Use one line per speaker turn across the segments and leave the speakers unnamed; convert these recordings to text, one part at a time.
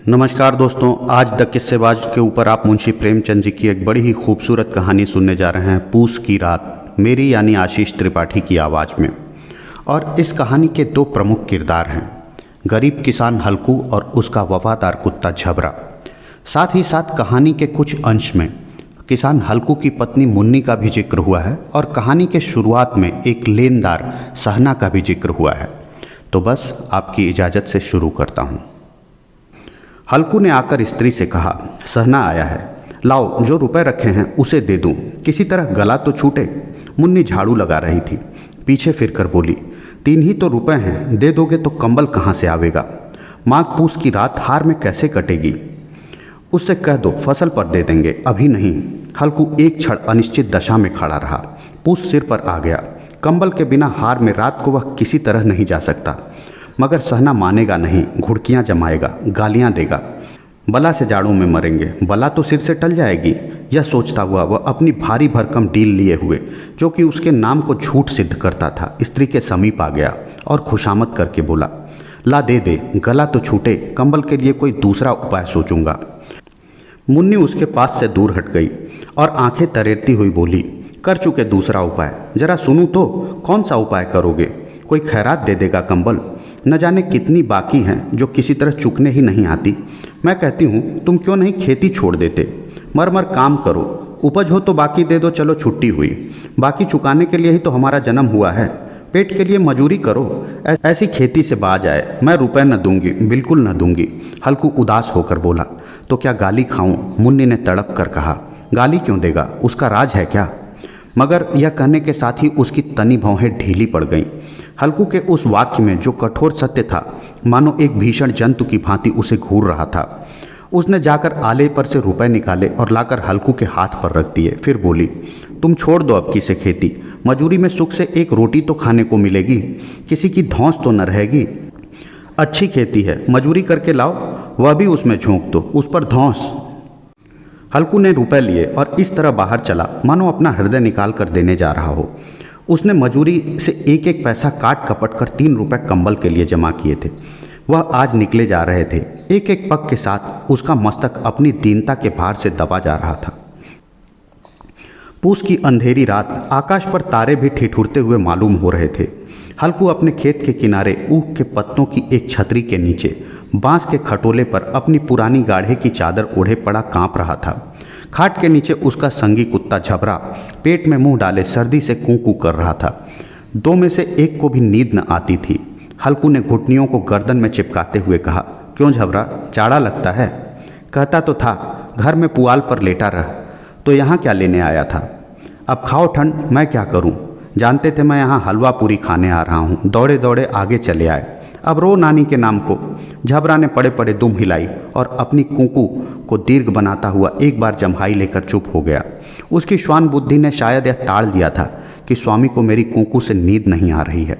नमस्कार दोस्तों, आज द किस्सेबाज के ऊपर आप मुंशी प्रेमचंद जी की एक बड़ी ही खूबसूरत कहानी सुनने जा रहे हैं। पूस की रात, मेरी यानी आशीष त्रिपाठी की आवाज़ में। और इस कहानी के दो प्रमुख किरदार हैं, गरीब किसान हल्कू और उसका वफादार कुत्ता झबरा। साथ ही साथ कहानी के कुछ अंश में किसान हल्कू की पत्नी मुन्नी का भी जिक्र हुआ है और कहानी के शुरुआत में एक लेनदार सहना का भी जिक्र हुआ है। तो बस आपकी इजाज़त से शुरू करता हूँ। हल्कू ने आकर स्त्री से कहा, सहना आया है, लाओ जो रुपए रखे हैं उसे दे दूं, किसी तरह गला तो छूटे। मुन्नी झाड़ू लगा रही थी, पीछे फिरकर बोली, 3 ही तो रुपए हैं, दे दोगे तो कंबल कहाँ से आवेगा? माघ पूस की रात हार में कैसे कटेगी? उससे कह दो फसल पर दे देंगे, अभी नहीं। हल्कू एक क्षण अनिश्चित दशा में खड़ा रहा। पूस सिर पर आ गया। कंबल के बिना हार में रात को वह किसी तरह नहीं जा सकता। मगर सहना मानेगा नहीं, घुड़कियाँ जमाएगा, गालियाँ देगा। बला से जाड़ों में मरेंगे, बला तो सिर से टल जाएगी। यह सोचता हुआ वह अपनी भारी भरकम डील लिए हुए, जो कि उसके नाम को झूठ सिद्ध करता था, स्त्री के समीप आ गया और खुशामद करके बोला, ला दे दे, गला तो छूटे, कंबल के लिए कोई दूसरा उपाय सोचूंगा। मुन्नी उसके पास से दूर हट गई और आंखें तरेरती हुई बोली, कर चुके दूसरा उपाय, जरा सुनूं तो, कौन सा उपाय करोगे? कोई खैरात दे देगा कंबल? न जाने कितनी बाकी हैं जो किसी तरह चुकने ही नहीं आती। मैं कहती हूँ तुम क्यों नहीं खेती छोड़ देते, मर मर काम करो, उपज हो तो बाकी दे दो, चलो छुट्टी हुई। बाकी चुकाने के लिए ही तो हमारा जन्म हुआ है, पेट के लिए मजूरी करो, ऐसी खेती से बाज आए। मैं रुपए न दूंगी, बिल्कुल न दूंगी। हल्कू उदास होकर बोला, तो क्या गाली खाऊं? मुन्नी ने तड़प कर कहा, गाली क्यों देगा, उसका राज है क्या? मगर यह कहने के साथ ही उसकी तनी भौहें ढीली पड़ गईं। हल्कू के उस वाक्य में जो कठोर सत्य था, मानो एक भीषण जंतु की भांति उसे घूर रहा था। उसने जाकर आले पर से रुपए निकाले और लाकर हल्कू के हाथ पर रख दिए। फिर बोली, तुम छोड़ दो अब की से खेती, मजूरी में सुख से एक रोटी तो खाने को मिलेगी, किसी की धौंस तो न रहेगी। अच्छी खेती है, मजूरी करके लाओ, वह भी उसमें झोंक दो, उस पर धौंस। हल्कू ने रुपए लिए और इस तरह बाहर चला मानो अपना हृदय निकाल कर देने जा रहा हो। उसने मजूरी से एक एक पैसा काट कपट कर 3 रुपए कंबल के लिए जमा किए थे। वह आज निकले जा रहे थे। एक एक पग के साथ उसका मस्तक अपनी दीनता के भार से दबा जा रहा था। पूस की अंधेरी रात, आकाश पर तारे भी ठिठुरते हुए मालूम हो रहे थे। हल्कू अपने खेत के किनारे ऊख के पत्तों की एक छतरी के नीचे बांस के खटोले पर अपनी पुरानी गाढ़े की चादर ओढ़े पड़ा कांप रहा था। खाट के नीचे उसका संगी कुत्ता झबरा पेट में मुंह डाले सर्दी से कूं कूं कर रहा था। 2 में से एक को भी नींद न आती थी। हल्कू ने घुटनियों को गर्दन में चिपकाते हुए कहा, क्यों झबरा, जाड़ा लगता है? कहता तो था घर में पुआल पर लेटा रह, तो यहाँ क्या लेने आया था? अब खाओ ठंड, मैं क्या करूँ? जानते थे मैं यहाँ हलवा पूरी खाने आ रहा हूँ, दौड़े दौड़े आगे चले आए। अब रो नानी के नाम को। झबरा ने पड़े पड़े दुम हिलाई और अपनी कुंकू को दीर्घ बनाता हुआ एक बार जम्हाई लेकर चुप हो गया। उसकी श्वान बुद्धि ने शायद यह ताड़ दिया था कि स्वामी को मेरी कुंकू से नींद नहीं आ रही है।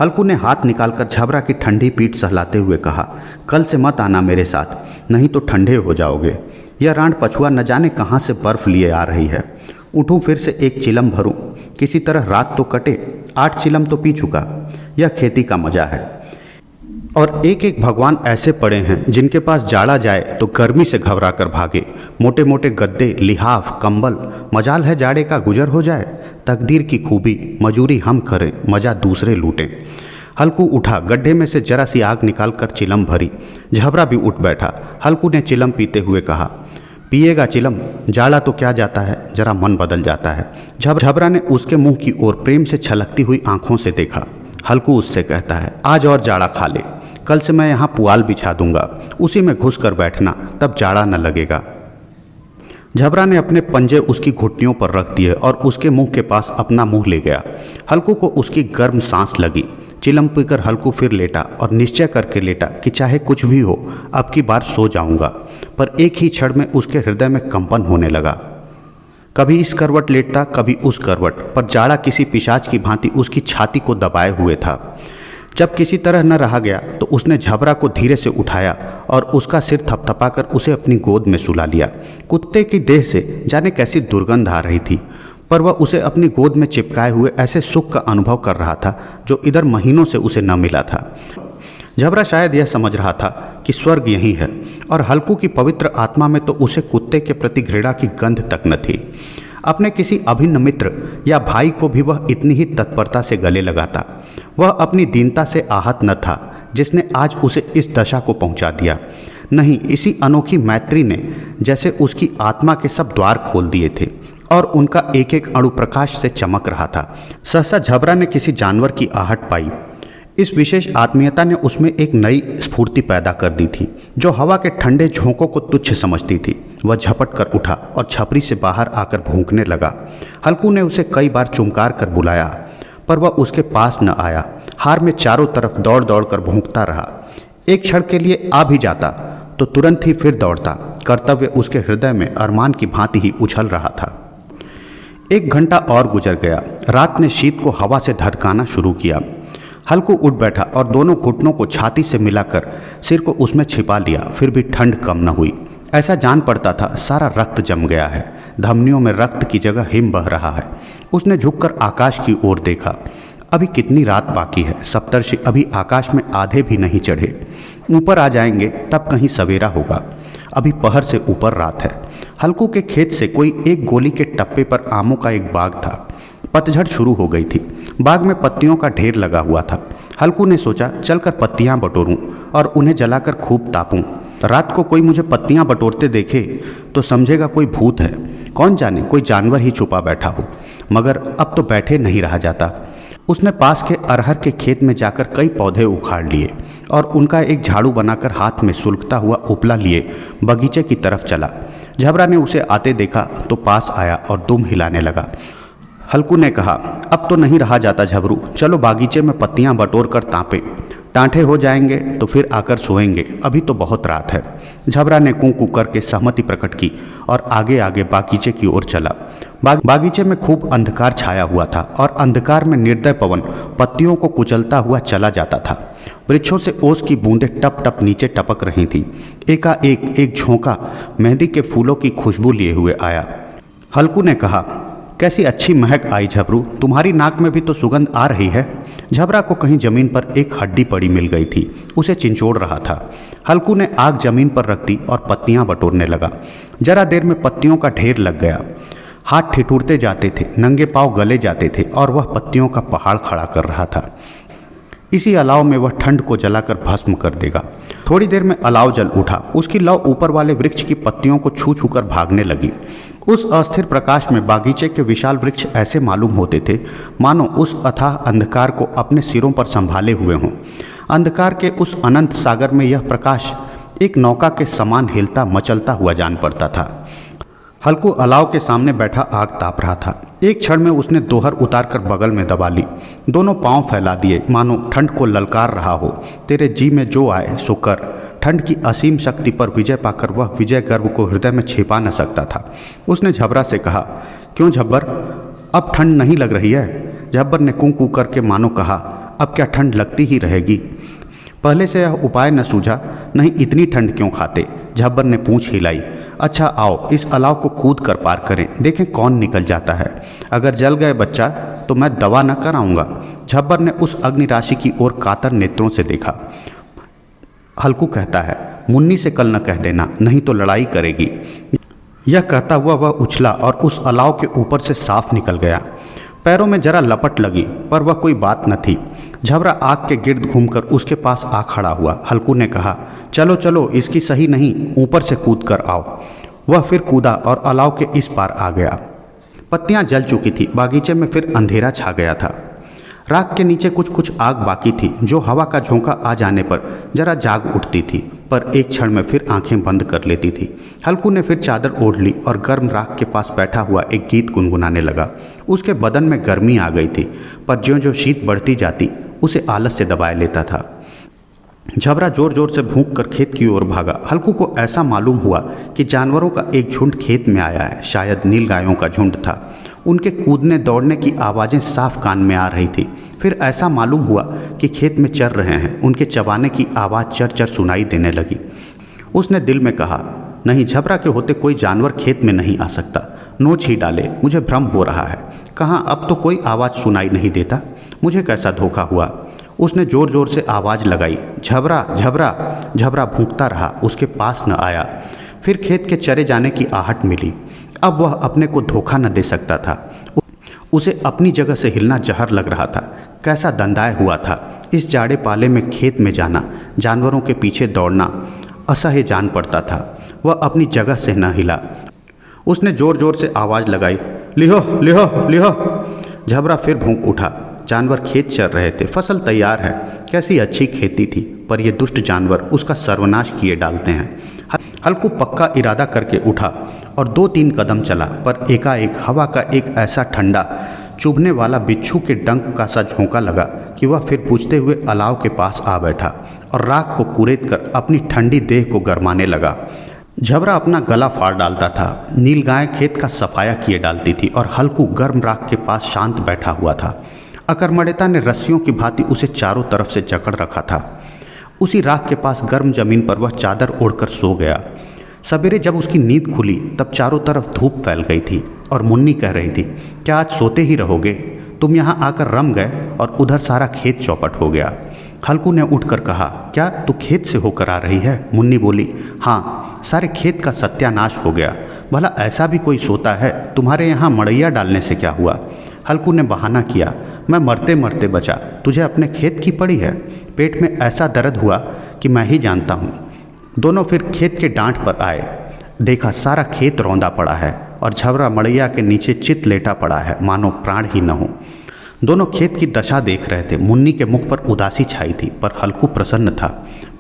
हल्कू ने हाथ निकालकर झबरा की ठंडी पीठ सहलाते हुए कहा, कल से मत आना मेरे साथ, नहीं तो ठंडे हो जाओगे। यह रांड पछुआ न जाने कहाँ से बर्फ लिए आ रही है। उठूँ फिर से एक चिलम भरूँ, किसी तरह रात तो कटे। 8 चिलम तो पी चुका। यह खेती का मजा है। और एक एक भगवान ऐसे पड़े हैं जिनके पास जाड़ा जाए तो गर्मी से घबरा कर भागे। मोटे मोटे गद्दे, लिहाफ, कंबल, मजाल है जाड़े का गुजर हो जाए। तकदीर की खूबी, मजूरी हम करें, मजा दूसरे लूटें। हल्कू उठा, गड्ढे में से जरा सी आग निकाल कर चिलम भरी। झबरा भी उठ बैठा। हल्कू ने चिलम पीते हुए कहा, पिएगा चिलम? जाड़ा तो क्या जाता है, जरा मन बदल जाता है। झबरा ने उसके मुंह की ओर प्रेम से छलकती हुई आंखों से देखा। हल्कू उससे कहता है, आज और जाड़ा खा ले, कल से मैं यहाँ पुआल बिछा दूंगा, उसी में घुस कर बैठना, तब जाड़ा न लगेगा। झबरा ने अपने पंजे उसकी घुटनियों पर रख दिए और उसके मुंह के पास अपना मुंह ले गया। हल्कू को उसकी गर्म सांस लगी। चिलम पीकर हल्कू फिर लेटा और निश्चय करके लेटा कि चाहे कुछ भी हो, अब की बार सो जाऊंगा। पर एक ही क्षण में उसके हृदय में कंपन होने लगा। कभी इस करवट लेटता, कभी उस करवट, पर जाड़ा किसी पिशाच की भांति उसकी छाती को दबाए हुए था। जब किसी तरह न रहा गया तो उसने झबरा को धीरे से उठाया और उसका सिर थपथपाकर उसे अपनी गोद में सुला लिया। कुत्ते की देह से जाने कैसी दुर्गंध आ रही थी, पर वह उसे अपनी गोद में चिपकाए हुए ऐसे सुख का अनुभव कर रहा था जो इधर महीनों से उसे न मिला था। झबरा शायद यह समझ रहा था कि स्वर्ग यही है, और हल्कू की पवित्र आत्मा में तो उसे कुत्ते के प्रति घृणा की गंध तक न थी। अपने किसी अभिन्न मित्र या भाई को भी वह इतनी ही तत्परता से गले लगाता। वह अपनी दीनता से आहत न था जिसने आज उसे इस दशा को पहुंचा दिया। नहीं, इसी अनोखी मैत्री ने जैसे उसकी आत्मा के सब द्वार खोल दिए थे और उनका एक एक अणु प्रकाश से चमक रहा था। सहसा झबरा ने किसी जानवर की आहट पाई। इस विशेष आत्मीयता ने उसमें एक नई स्फूर्ति पैदा कर दी थी जो हवा के ठंडे झोंकों को तुच्छ समझती थी। वह झपट कर उठा और छपरी से बाहर आकर भौंकने लगा। हल्कू ने उसे कई बार चुमकार कर बुलाया पर वह उसके पास न आया। हार में चारों तरफ दौड़ दौड़ कर भौंकता रहा। एक क्षण के लिए आ भी जाता तो तुरंत ही फिर दौड़ता। कर्तव्य उसके हृदय में अरमान की भांति ही उछल रहा था। 1 घंटा और गुजर गया। रात ने शीत को हवा से धधकाना शुरू किया। हल्कू उठ बैठा और दोनों घुटनों को छाती से मिलाकर सिर को उसमें छिपा लिया। फिर भी ठंड कम न हुई। ऐसा जान पड़ता था सारा रक्त जम गया है। धमनियों में रक्त की जगह हिम बह रहा है। उसने झुककर आकाश की ओर देखा। अभी कितनी रात बाकी है। सप्तर्षि अभी आकाश में आधे भी नहीं चढ़े। ऊपर आ जाएंगे तब कहीं सवेरा होगा। अभी पहर से ऊपर रात है। हल्कू के खेत से कोई 1 गोली के टप्पे पर आमों का एक बाग था। पतझड़ शुरू हो गई थी। बाग में पत्तियों का ढेर लगा हुआ था। हल्कू ने सोचा चलकर पत्तियां बटोरूं और उन्हें जलाकर खूब तापूं। रात को कोई मुझे पत्तियां बटोरते देखे तो समझेगा कोई भूत है। कौन जाने कोई जानवर ही छुपा बैठा हो। मगर अब तो बैठे नहीं रहा जाता। उसने पास के अरहर के खेत में जाकर कई पौधे उखाड़ लिए और उनका एक झाड़ू बनाकर हाथ में सुलगता हुआ उपला लिए बगीचे की तरफ चला। झबरा ने उसे आते देखा तो पास आया और दुम हिलाने लगा। हल्कू ने कहा, अब तो नहीं रहा जाता झबरू, चलो बागीचे में पत्तियां बटोर कर तापें। टांठे हो जाएंगे तो फिर आकर सोएंगे, अभी तो बहुत रात है। झबरा ने कूं कूं करके सहमति प्रकट की और आगे आगे बागीचे की ओर चला। बागीचे में खूब अंधकार छाया हुआ था और अंधकार में निर्दय पवन पत्तियों को कुचलता हुआ चला जाता था। वृक्षों से ओस की बूंदें टप टप नीचे टपक रही थीं। एकाएक एक झोंका मेहंदी के फूलों की खुशबू लिए हुए आया। हल्कू ने कहा, कैसी अच्छी महक आई झबरू, तुम्हारी नाक में भी तो सुगंध आ रही है। झबरा को कहीं जमीन पर एक हड्डी पड़ी मिल गई थी। उसे चिंचोड़ रहा था। हल्कू ने आग जमीन पर रख दी और पत्तियां बटोरने लगा। जरा देर में पत्तियों का ढेर लग गया। हाथ ठिठुरते जाते थे, नंगे पांव गले जाते थे और वह पत्तियों का पहाड़ खड़ा कर रहा था। इसी अलाव में वह ठंड को जलाकर भस्म कर देगा। थोड़ी देर में अलाव जल उठा। उसकी लौ ऊपर वाले वृक्ष की पत्तियों को छू छू कर भागने लगी। उस अस्थिर प्रकाश में बागीचे के विशाल वृक्ष ऐसे मालूम होते थे मानो उस अथाह अंधकार को अपने सिरों पर संभाले हुए हों। अंधकार के उस अनंत सागर में यह प्रकाश एक नौका के समान हिलता मचलता हुआ जान पड़ता था। हल्कू अलाव के सामने बैठा आग ताप रहा था। एक क्षण में उसने दोहर उतारकर बगल में दबा ली। दोनों पांव फैला दिए मानो ठंड को ललकार रहा हो। तेरे जी में जो आए सो कर। ठंड की असीम शक्ति पर विजय पाकर वह विजय गर्व को हृदय में छिपा न सकता था। उसने झबरा से कहा, क्यों झब्बर, अब ठंड नहीं लग रही है? झब्बर ने कूं कूं करके मानो कहा, अब क्या ठंड लगती ही रहेगी? पहले से यह उपाय न सूझा, नहीं इतनी ठंड क्यों खाते? झब्बर ने पूंछ हिलाई। अच्छा आओ इस अलाव को कूद कर पार करें, देखें कौन निकल जाता है। अगर जल गए बच्चा तो मैं दवा न कराऊंगा। झब्बर ने उस अग्नि राशि की ओर कातर नेत्रों से देखा। हल्कू कहता है, मुन्नी से कल न कह देना, नहीं तो लड़ाई करेगी। यह कहता हुआ वह उछला और उस अलाव के ऊपर से साफ निकल गया। पैरों में जरा लपट लगी पर वह कोई बात न थी। झबरा आग के गिर्द घूमकर उसके पास आ खड़ा हुआ। हल्कू ने कहा, चलो चलो इसकी सही नहीं, ऊपर से कूद कर आओ। वह फिर कूदा और अलाव के इस पार आ गया। पत्तियां जल चुकी थी। बागीचे में फिर अंधेरा छा गया था। राख के नीचे कुछ कुछ आग बाकी थी जो हवा का झोंका आ जाने पर जरा जाग उठती थी पर एक क्षण में फिर आंखें बंद कर लेती थी। हल्कू ने फिर चादर ओढ़ ली और गर्म राख के पास बैठा हुआ एक गीत गुनगुनाने लगा। उसके बदन में गर्मी आ गई थी पर ज्यों ज्यों शीत बढ़ती जाती उसे आलस से दबाए लेता था। झबरा जोर जोर से भूंक कर खेत की ओर भागा। हल्कू को ऐसा मालूम हुआ कि जानवरों का एक झुंड खेत में आया है। शायद नीलगायों का झुंड था। उनके कूदने दौड़ने की आवाज़ें साफ कान में आ रही थी। फिर ऐसा मालूम हुआ कि खेत में चर रहे हैं। उनके चबाने की आवाज़ चर चर सुनाई देने लगी। उसने दिल में कहा, नहीं, झबरा के होते कोई जानवर खेत में नहीं आ सकता। नोच ही डाले, मुझे भ्रम हो रहा है। कहाँ अब तो कोई आवाज़ सुनाई नहीं देता। मुझे कैसा धोखा हुआ। उसने ज़ोर ज़ोर से आवाज़ लगाई, झबरा झबरा। झबरा भूंकता रहा, उसके पास न आया। फिर खेत के चरे जाने की आहट मिली। अब वह अपने को धोखा न दे सकता था। उसे अपनी जगह से हिलना जहर लग रहा था। कैसा दंदाए हुआ था। इस जाड़े पाले में खेत में जाना, जानवरों के पीछे दौड़ना असह्य जान पड़ता था। वह अपनी जगह से न हिला। उसने ज़ोर ज़ोर से आवाज़ लगाई, लिहो लिहो लिहो। झबरा फिर भूंक उठा। जानवर खेत चर रहे थे। फसल तैयार है। कैसी अच्छी खेती थी, पर ये दुष्ट जानवर उसका सर्वनाश किए डालते हैं। हल्कू पक्का इरादा करके उठा और 2-3 कदम चला, पर एकाएक हवा का एक ऐसा ठंडा चुभने वाला बिच्छू के डंक का सा झोंका लगा कि वह फिर बुझते हुए अलाव के पास आ बैठा और राख को कुरेद कर अपनी ठंडी देह को गरमाने लगा। झबरा अपना गला फाड़ डालता था। नीलगाय खेत का सफाया किए डालती थी और हल्कू गर्म राख के पास शांत बैठा हुआ था। अकर्मण्यता ने रस्सियों की भांति उसे चारों तरफ से जकड़ रखा था। उसी राख के पास गर्म जमीन पर वह चादर ओढ़कर सो गया। सवेरे जब उसकी नींद खुली तब चारों तरफ धूप फैल गई थी और मुन्नी कह रही थी, क्या आज सोते ही रहोगे? तुम यहाँ आकर रम गए और उधर सारा खेत चौपट हो गया। हल्कू ने उठकर कहा, क्या तू खेत से होकर आ रही है? मुन्नी बोली, हाँ, सारे खेत का सत्यानाश हो गया। भला ऐसा भी कोई सोता है? तुम्हारे यहाँ मड़ैया डालने से क्या हुआ? हल्कू ने बहाना किया, मैं मरते मरते बचा, तुझे अपने खेत की पड़ी है। पेट में ऐसा दर्द हुआ कि मैं ही जानता हूँ। दोनों फिर खेत के डांठ पर आए। देखा सारा खेत रौंदा पड़ा है और झबरा मड़ैया के नीचे चित लेटा पड़ा है, मानो प्राण ही न हो। दोनों खेत की दशा देख रहे थे। मुन्नी के मुख पर उदासी छाई थी, पर हल्कू प्रसन्न था।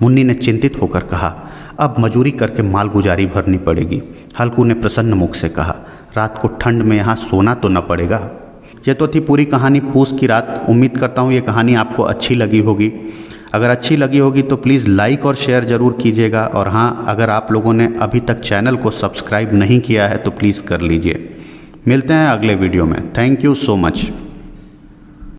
मुन्नी ने चिंतित होकर कहा, अब मजूरी करके माल गुजारी भरनी पड़ेगी। हल्कू ने प्रसन्न मुख से कहा, रात को ठंड में यहाँ सोना तो न पड़ेगा। यह तो थी पूरी कहानी पूस की रात। उम्मीद करता हूँ ये कहानी आपको अच्छी लगी होगी। अगर अच्छी लगी होगी तो प्लीज़ लाइक और शेयर ज़रूर कीजिएगा। और हाँ, अगर आप लोगों ने अभी तक चैनल को सब्सक्राइब नहीं किया है तो प्लीज़ कर लीजिए। मिलते हैं अगले वीडियो में। Thank you so much.